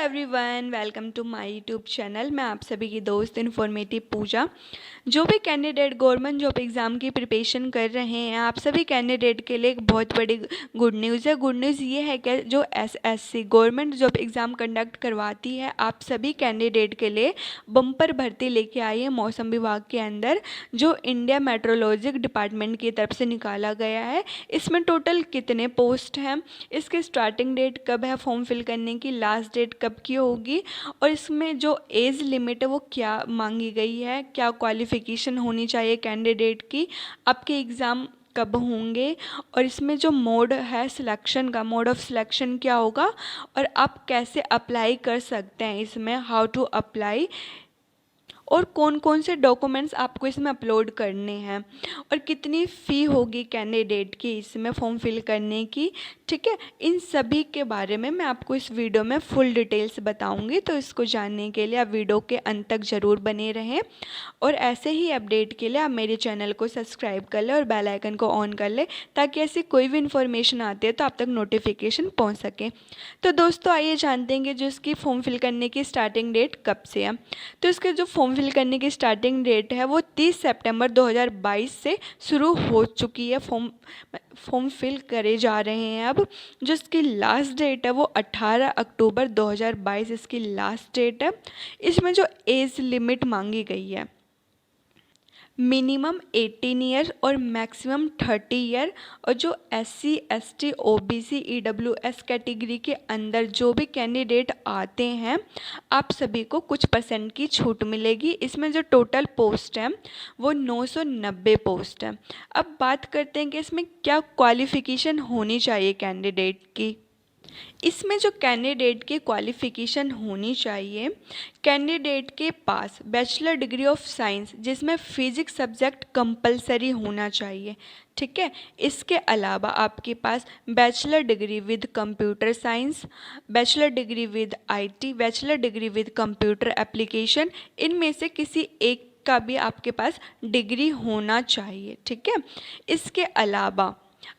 Everyone, welcome to my YouTube channel. मैं आप सभी की दोस्त इन्फॉर्मेटिव पूजा। जो भी कैंडिडेट गवर्नमेंट जॉब एग्ज़ाम की प्रिपरेशन कर रहे हैं, आप सभी कैंडिडेट के लिए एक बहुत बड़ी गुड न्यूज़ है। गुड न्यूज़ ये है कि जो SSC government job exam conduct करवाती है, आप सभी कैंडिडेट के लिए बम्पर भर्ती लेके आई है मौसम विभाग के अंदर, जो इंडिया मेट्रोलॉजिक डिपार्टमेंट की तरफ से निकाला गया है। इसमें टोटल कितने पोस्ट हैं, इसकी स्टार्टिंग डेट कब है, फॉर्म फिल करने की लास्ट डेट कब की होगी, और इसमें जो एज लिमिट है वो क्या मांगी गई है, क्या क्वालिफ़िकेशन होनी चाहिए कैंडिडेट की, आपके एग्ज़ाम कब होंगे, और इसमें जो मोड है सिलेक्शन का, मोड ऑफ सिलेक्शन क्या होगा, और आप कैसे अप्लाई कर सकते हैं इसमें, हाउ टू अप्लाई, और कौन कौन से डॉक्यूमेंट्स आपको इसमें अपलोड करने हैं, और कितनी फ़ी होगी कैंडिडेट की इसमें फॉर्म फिल करने की। ठीक है, इन सभी के बारे में मैं आपको इस वीडियो में फुल डिटेल्स बताऊंगी, तो इसको जानने के लिए आप वीडियो के अंत तक ज़रूर बने रहें, और ऐसे ही अपडेट के लिए आप मेरे चैनल को सब्सक्राइब कर लें और बेल आइकन को ऑन कर लें, ताकि ऐसी कोई भी इन्फॉर्मेशन आती है तो आप तक नोटिफिकेशन पहुँच सके। तो दोस्तों आइए जानते हैं कि जो इसकी फॉर्म फिल करने की स्टार्टिंग डेट कब से है। तो इसके जो फॉर्म फिल करने की स्टार्टिंग डेट है वो 30 सितंबर 2022 से शुरू हो चुकी है। फॉर्म फिल करे जा रहे हैं अब। जो इसकी लास्ट डेट है वो 18 अक्टूबर 2022 इसकी लास्ट डेट है। इसमें जो एज लिमिट मांगी गई है, मिनिमम 18 ईयर और मैक्सिमम 30 ईयर, और जो SC ST OBC EWS category के अंदर जो भी कैंडिडेट आते हैं, आप सभी को कुछ परसेंट की छूट मिलेगी। इसमें जो टोटल पोस्ट है वो 990 पोस्ट है। अब बात करते हैं कि इसमें क्या क्वालिफ़िकेशन होनी चाहिए कैंडिडेट की। इसमें जो कैंडिडेट की क्वालिफ़िकेशन होनी चाहिए, कैंडिडेट के पास बैचलर डिग्री ऑफ साइंस जिसमें फिजिक्स सब्जेक्ट कंपलसरी होना चाहिए। ठीक है, इसके अलावा आपके पास bachelor degree with computer science, bachelor degree with IT, bachelor degree with computer application, इनमें से किसी एक का भी आपके पास डिग्री होना चाहिए। ठीक है, इसके अलावा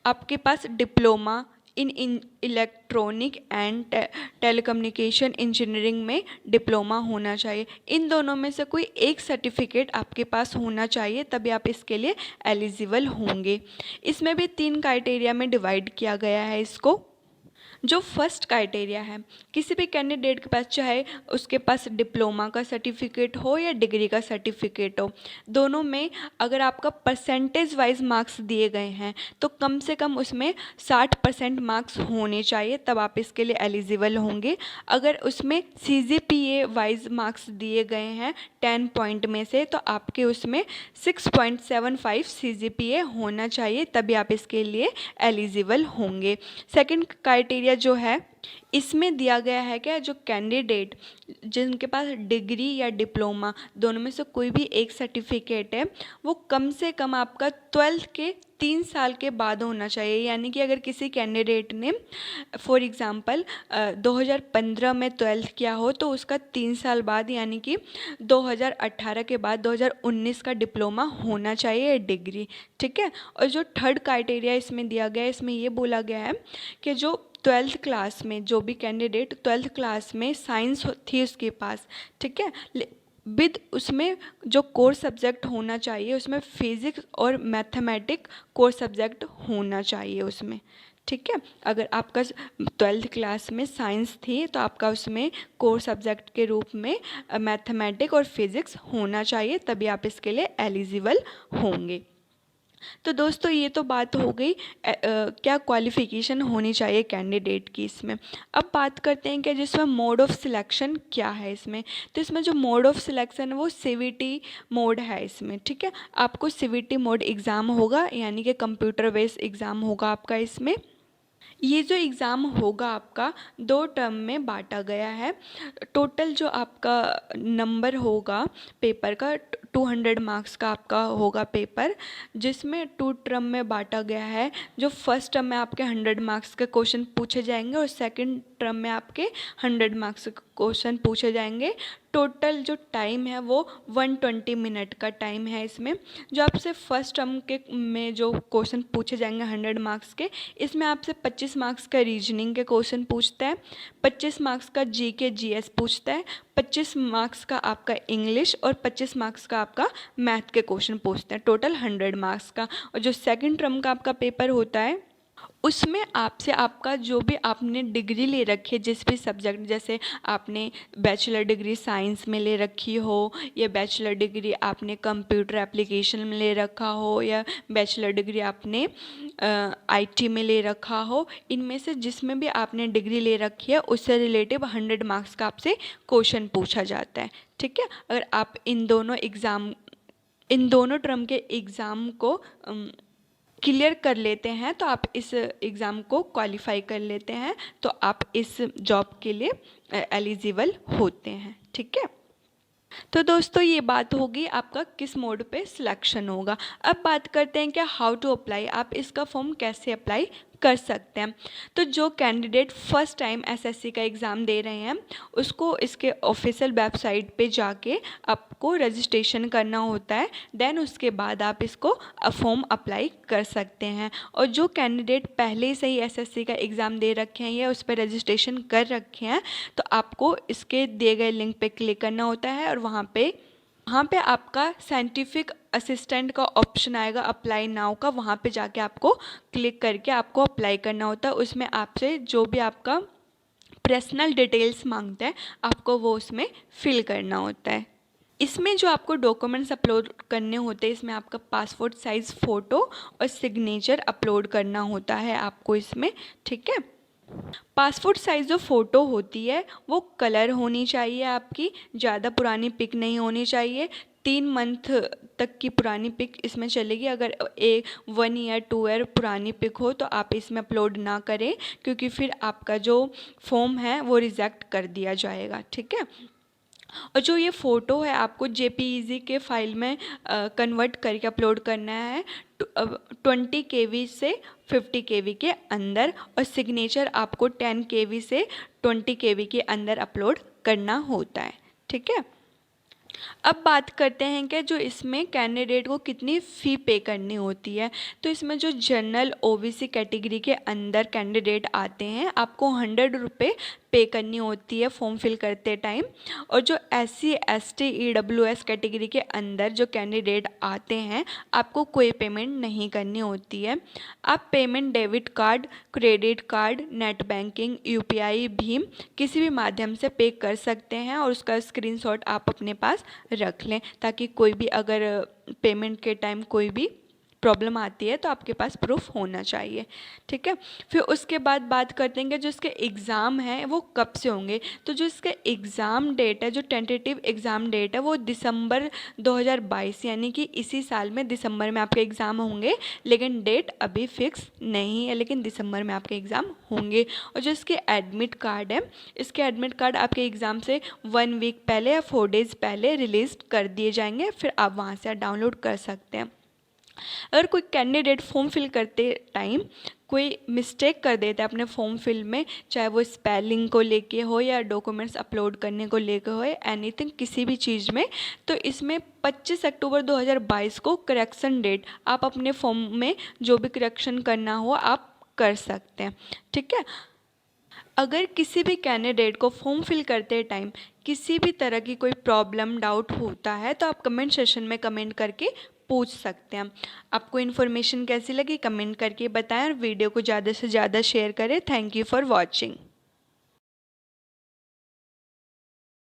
आपके पास diploma in electronic and telecommunication engineering में डिप्लोमा होना चाहिए। इन दोनों में से कोई एक सर्टिफिकेट आपके पास होना चाहिए, तभी आप इसके लिए एलिजिबल होंगे। इसमें भी 3 क्राइटेरिया में डिवाइड किया गया है इसको। जो फर्स्ट क्राइटेरिया है, किसी भी कैंडिडेट के पास चाहे उसके पास डिप्लोमा का सर्टिफिकेट हो या डिग्री का सर्टिफिकेट हो, दोनों में अगर आपका परसेंटेज वाइज मार्क्स दिए गए हैं तो कम से कम उसमें 60% मार्क्स होने चाहिए, तब आप इसके लिए एलिजिबल होंगे। अगर उसमें CGPA वाइज मार्क्स दिए गए हैं 10 पॉइंट में से, तो आपके उसमें 6.75 CGPA होना चाहिए, तभी आप इसके लिए एलिजिबल होंगे। सेकंड क्राइटेरिया जो है, इसमें दिया गया है कि जो कैंडिडेट जिनके पास डिग्री या डिप्लोमा दोनों में से कोई भी एक सर्टिफिकेट है, वो कम से कम आपका 12th के 3 साल के बाद होना चाहिए। यानी कि अगर किसी कैंडिडेट ने फॉर एग्ज़ाम्पल 2015 में 12th किया हो, तो उसका 3 साल बाद यानी कि 2018 के बाद 2019 का डिप्लोमा होना चाहिए डिग्री। ठीक है, और जो थर्ड क्राइटेरिया इसमें दिया गया है, इसमें ये बोला गया है कि जो 12th क्लास में जो भी कैंडिडेट 12th क्लास में साइंस थी उसके पास, ठीक है, विद उसमें जो कोर सब्जेक्ट होना चाहिए उसमें फिजिक्स और मैथमेटिक कोर सब्जेक्ट होना चाहिए उसमें। ठीक है, अगर आपका 12th क्लास में साइंस थी तो आपका उसमें कोर सब्जेक्ट के रूप में मैथमेटिक और फिज़िक्स होना चाहिए, तभी आप इसके लिए एलिजिबल होंगे। तो दोस्तों ये तो बात हो गई क्या क्वालिफ़िकेशन होनी चाहिए कैंडिडेट की इसमें। अब बात करते हैं कि जिसमें मोड ऑफ सिलेक्शन क्या है इसमें। तो इसमें जो मोड ऑफ सिलेक्शन है वो CVT मोड है इसमें। ठीक है, आपको CVT मोड एग्ज़ाम होगा, यानी कि कंप्यूटर बेस्ड एग्ज़ाम होगा आपका इसमें। ये जो एग्ज़ाम होगा आपका 2 टर्म में बांटा गया है। टोटल जो आपका नंबर होगा पेपर का 200 मार्क्स का आपका होगा पेपर, जिसमें 2 टर्म में बांटा गया है। जो फर्स्ट टर्म में आपके 100 मार्क्स के क्वेश्चन पूछे जाएंगे और सेकंड टर्म में आपके 100 मार्क्स के क्वेश्चन पूछे जाएंगे। टोटल जो टाइम है वो 120 मिनट का टाइम है इसमें। जो आपसे फर्स्ट टर्म के में जो क्वेश्चन पूछे जाएंगे 100 मार्क्स के, इसमें आपसे 25 मार्क्स का रीजनिंग के क्वेश्चन पूछता है, 25 मार्क्स का जीके जीएस पूछता है, 25 मार्क्स का आपका इंग्लिश और 25 मार्क्स का आपका मैथ के क्वेश्चन पूछते हैं, टोटल 100 मार्क्स का। और जो सेकंड टर्म का आपका पेपर होता है उसमें आपसे आपका जो भी आपने डिग्री ले रखी है जिस भी सब्जेक्ट, जैसे आपने बैचलर डिग्री साइंस में ले रखी हो या बैचलर डिग्री आपने कंप्यूटर एप्लीकेशन में ले रखा हो या बैचलर डिग्री आपने आईटी में ले रखा हो, इनमें से जिसमें भी आपने डिग्री ले रखी है उससे रिलेटिव 100 मार्क्स का आपसे क्वेश्चन पूछा जाता है। ठीक है, अगर आप इन दोनों टर्म के एग्ज़ाम को क्लियर कर लेते हैं तो आप इस एग्ज़ाम को क्वालिफाई कर लेते हैं, तो आप इस जॉब के लिए एलिजिबल होते हैं। ठीक है, तो दोस्तों ये बात होगी आपका किस मोड पे सिलेक्शन होगा। अब बात करते हैं कि हाउ टू अप्लाई, आप इसका फॉर्म कैसे अप्लाई कर सकते हैं। तो जो कैंडिडेट फर्स्ट टाइम एसएससी का एग्ज़ाम दे रहे हैं उसको इसके ऑफिशियल वेबसाइट पे जाके आपको रजिस्ट्रेशन करना होता है, देन उसके बाद आप इसको फॉर्म अप्लाई कर सकते हैं। और जो कैंडिडेट पहले से ही एसएससी का एग्ज़ाम दे रखे हैं या उस पर रजिस्ट्रेशन कर रखे हैं तो आपको इसके दिए गए लिंक पे क्लिक करना होता है और वहाँ पे आपका साइंटिफिक असिस्टेंट का ऑप्शन आएगा अप्लाई नाउ का, वहाँ पे जाके आपको क्लिक करके आपको अप्लाई करना होता है। उसमें आपसे जो भी आपका पर्सनल डिटेल्स मांगता है आपको वो उसमें फिल करना होता है। इसमें जो आपको डॉक्यूमेंट्स अपलोड करने होते हैं, इसमें आपका पासपोर्ट साइज़ फ़ोटो और सिग्नेचर अपलोड करना होता है आपको इसमें। ठीक है, पासपोर्ट साइज़ जो फ़ोटो होती है वो कलर होनी चाहिए आपकी, ज़्यादा पुरानी पिक नहीं होनी चाहिए। 3 मंथ तक की पुरानी पिक इसमें चलेगी। अगर 1 ईयर 2 ईयर पुरानी पिक हो तो आप इसमें अपलोड ना करें, क्योंकि फिर आपका जो फॉर्म है वो रिजेक्ट कर दिया जाएगा। ठीक है, और जो ये फ़ोटो है आपको जेपीईजी के फाइल में कन्वर्ट करके अपलोड करना है 20 केबी से 50 केबी के अंदर, और सिग्नेचर आपको 10 केबी से 20 केबी के अंदर अपलोड करना होता है। ठीक है, अब बात करते हैं कि जो इसमें कैंडिडेट को कितनी फ़ी पे करनी होती है। तो इसमें जो जनरल ओबीसी कैटेगरी के अंदर कैंडिडेट आते हैं आपको 100 रुपये पे करनी होती है फॉर्म फिल करते टाइम। और जो एससी एसटी ईडब्ल्यूएस कैटेगरी के अंदर जो कैंडिडेट आते हैं आपको कोई पेमेंट नहीं करनी होती है। आप payment debit card, credit card, net banking, UPI, Bhim किसी भी माध्यम से पे कर सकते हैं और उसका स्क्रीनशॉट आप अपने पास रख लें, ताकि कोई भी अगर पेमेंट के टाइम कोई भी प्रॉब्लम आती है तो आपके पास प्रूफ होना चाहिए। ठीक है, फिर उसके बाद बात करते हैं कि जो इसके एग्ज़ाम हैं वो कब से होंगे। तो जो इसके एग्ज़ाम डेट है, जो टेंटेटिव एग्ज़ाम डेट है वो दिसंबर 2022 यानी कि इसी साल में दिसंबर में आपके एग्ज़ाम होंगे, लेकिन डेट अभी फिक्स नहीं है, लेकिन दिसंबर में आपके एग्ज़ाम होंगे। और जो इसके एडमिट कार्ड है, इसके एडमिट कार्ड आपके एग्ज़ाम से 1 वीक पहले या 4 डेज़ पहले रिलीज़ कर दिए जाएंगे, फिर आप वहाँ से डाउनलोड कर सकते हैं। अगर कोई कैंडिडेट फॉर्म फिल करते टाइम कोई मिस्टेक कर देता है अपने फॉर्म फिल में, चाहे वो स्पेलिंग को लेके हो या डॉक्यूमेंट्स अपलोड करने को लेके हो, एनीथिंग किसी भी चीज़ में, तो इसमें 25 अक्टूबर 2022 को करेक्शन डेट आप अपने फॉर्म में जो भी करेक्शन करना हो आप कर सकते हैं। ठीक है, अगर किसी भी कैंडिडेट को फॉर्म फिल करते टाइम किसी भी तरह की कोई प्रॉब्लम डाउट होता है तो आप कमेंट सेशन में कमेंट करके पूछ सकते हैं। आपको इन्फॉर्मेशन कैसी लगी कमेंट करके बताएं और वीडियो को ज़्यादा से ज़्यादा शेयर करें। Thank you for watching.